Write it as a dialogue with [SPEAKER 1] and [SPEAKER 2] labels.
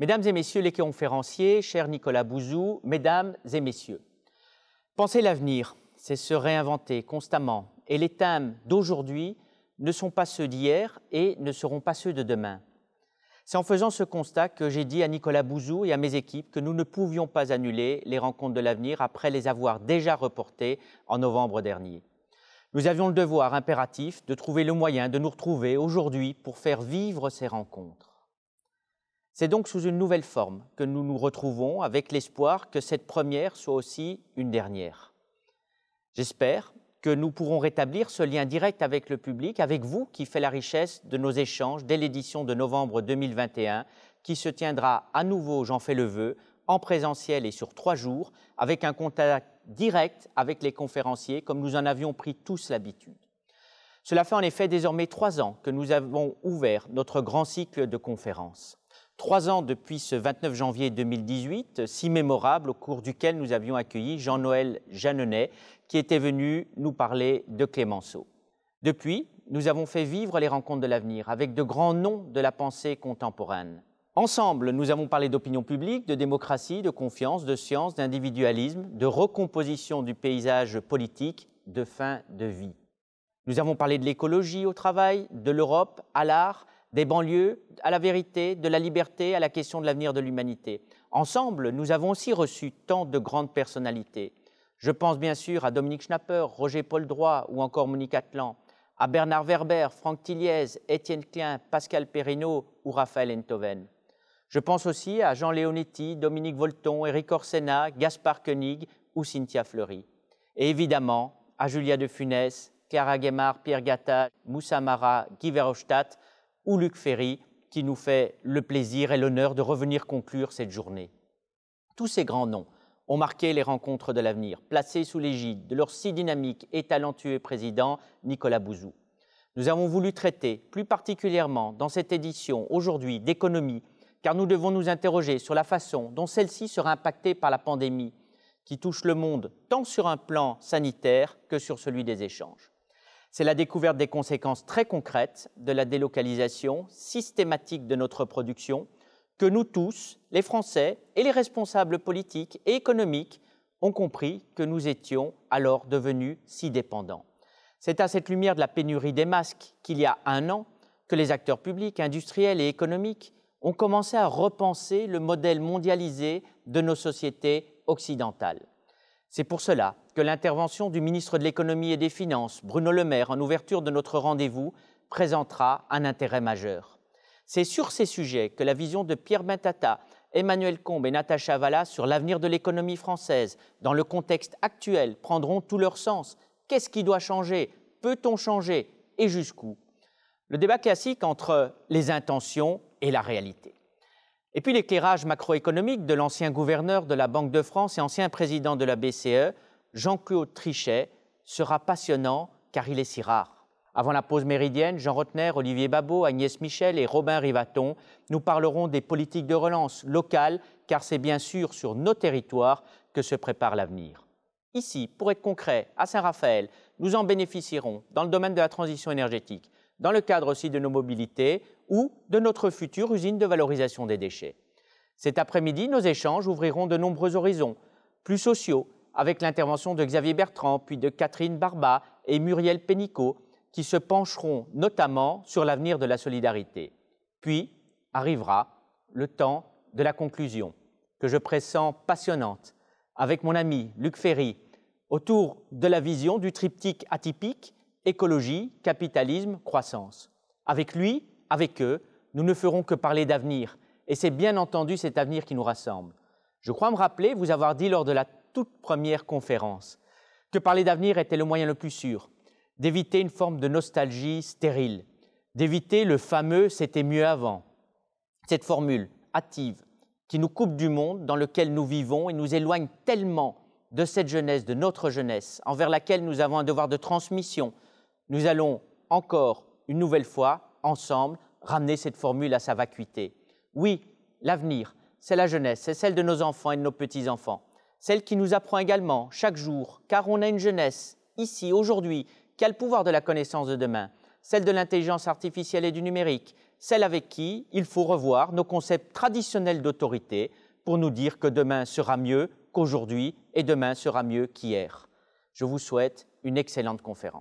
[SPEAKER 1] Mesdames et messieurs les conférenciers, cher Nicolas Bouzou, mesdames et messieurs, penser l'avenir, c'est se réinventer constamment. Et les thèmes d'aujourd'hui ne sont pas ceux d'hier et ne seront pas ceux de demain. C'est en faisant ce constat que j'ai dit à Nicolas Bouzou et à mes équipes que nous ne pouvions pas annuler les rencontres de l'avenir après les avoir déjà reportées en novembre dernier. Nous avions le devoir impératif de trouver le moyen de nous retrouver aujourd'hui pour faire vivre ces rencontres. C'est donc sous une nouvelle forme que nous nous retrouvons avec l'espoir que cette première soit aussi une dernière. J'espère que nous pourrons rétablir ce lien direct avec le public, avec vous, qui fait la richesse de nos échanges dès l'édition de novembre 2021, qui se tiendra à nouveau, j'en fais le vœu, en présentiel et sur 3 jours, avec un contact direct avec les conférenciers, comme nous en avions pris tous l'habitude. Cela fait en effet désormais 3 ans que nous avons ouvert notre grand cycle de conférences. 3 ans depuis ce 29 janvier 2018, si mémorable, au cours duquel nous avions accueilli Jean-Noël Jeanneney, qui était venu nous parler de Clémenceau. Depuis, nous avons fait vivre les rencontres de l'avenir avec de grands noms de la pensée contemporaine. Ensemble, nous avons parlé d'opinion publique, de démocratie, de confiance, de science, d'individualisme, de recomposition du paysage politique, de fin de vie. Nous avons parlé de l'écologie au travail, de l'Europe à l'art, des banlieues à la vérité, de la liberté à la question de l'avenir de l'humanité. Ensemble, nous avons aussi reçu tant de grandes personnalités. Je pense bien sûr à Dominique Schnapper, Roger-Paul Droit ou encore Monique Atlan, à Bernard Werber, Franck Tilliez, Étienne Klein, Pascal Perrineau ou Raphaël Enthoven. Je pense aussi à Jean Leonetti, Dominique Volton, Éric Orsena, Gaspard Koenig ou Cynthia Fleury. Et évidemment, à Julia de Funès, Clara Guémard, Pierre Gattaz, Moussa Mara, Guy Verhofstadt ou Luc Ferry, qui nous fait le plaisir et l'honneur de revenir conclure cette journée. Tous ces grands noms ont marqué les rencontres de l'avenir, placées sous l'égide de leur si dynamique et talentueux président Nicolas Bouzou. Nous avons voulu traiter plus particulièrement dans cette édition aujourd'hui d'économie, car nous devons nous interroger sur la façon dont celle-ci sera impactée par la pandémie, qui touche le monde tant sur un plan sanitaire que sur celui des échanges. C'est la découverte des conséquences très concrètes de la délocalisation systématique de notre production que nous tous, les Français et les responsables politiques et économiques, ont compris que nous étions alors devenus si dépendants. C'est à cette lumière de la pénurie des masques qu'il y a 1 an que les acteurs publics, industriels et économiques ont commencé à repenser le modèle mondialisé de nos sociétés occidentales. C'est pour cela que l'intervention du ministre de l'Économie et des Finances, Bruno Le Maire, en ouverture de notre rendez-vous, présentera un intérêt majeur. C'est sur ces sujets que la vision de Pierre Bentata, Emmanuel Combe et Natacha Valla sur l'avenir de l'économie française, dans le contexte actuel, prendront tout leur sens. Qu'est-ce qui doit changer? Peut-on changer? Et jusqu'où? Le débat classique entre les intentions et la réalité. Et puis l'éclairage macroéconomique de l'ancien gouverneur de la Banque de France et ancien président de la BCE, Jean-Claude Trichet, sera passionnant car il est si rare. Avant la pause méridienne, Jean Rottner, Olivier Babot, Agnès Michel et Robin Rivaton nous parleront des politiques de relance locales car c'est bien sûr sur nos territoires que se prépare l'avenir. Ici, pour être concret, à Saint-Raphaël, nous en bénéficierons dans le domaine de la transition énergétique, dans le cadre aussi de nos mobilités ou de notre future usine de valorisation des déchets. Cet après-midi, nos échanges ouvriront de nombreux horizons, plus sociaux, avec l'intervention de Xavier Bertrand, puis de Catherine Barba et Muriel Pénicaud, qui se pencheront notamment sur l'avenir de la solidarité. Puis arrivera le temps de la conclusion, que je pressens passionnante, avec mon ami Luc Ferry, autour de la vision du triptyque atypique écologie, capitalisme, croissance. Avec lui, avec eux, nous ne ferons que parler d'avenir, et c'est bien entendu cet avenir qui nous rassemble. Je crois me rappeler vous avoir dit lors de la toute première conférence que parler d'avenir était le moyen le plus sûr d'éviter une forme de nostalgie stérile, d'éviter le fameux « c'était mieux avant ». Cette formule hâtive qui nous coupe du monde dans lequel nous vivons et nous éloigne tellement de cette jeunesse, de notre jeunesse, envers laquelle nous avons un devoir de transmission. Nous allons encore, une nouvelle fois, ensemble, ramener cette formule à sa vacuité. Oui, l'avenir, c'est la jeunesse, c'est celle de nos enfants et de nos petits-enfants. Celle qui nous apprend également, chaque jour, car on a une jeunesse, ici, aujourd'hui, qui a le pouvoir de la connaissance de demain, celle de l'intelligence artificielle et du numérique, celle avec qui il faut revoir nos concepts traditionnels d'autorité pour nous dire que demain sera mieux qu'aujourd'hui et demain sera mieux qu'hier. Je vous souhaite une excellente conférence.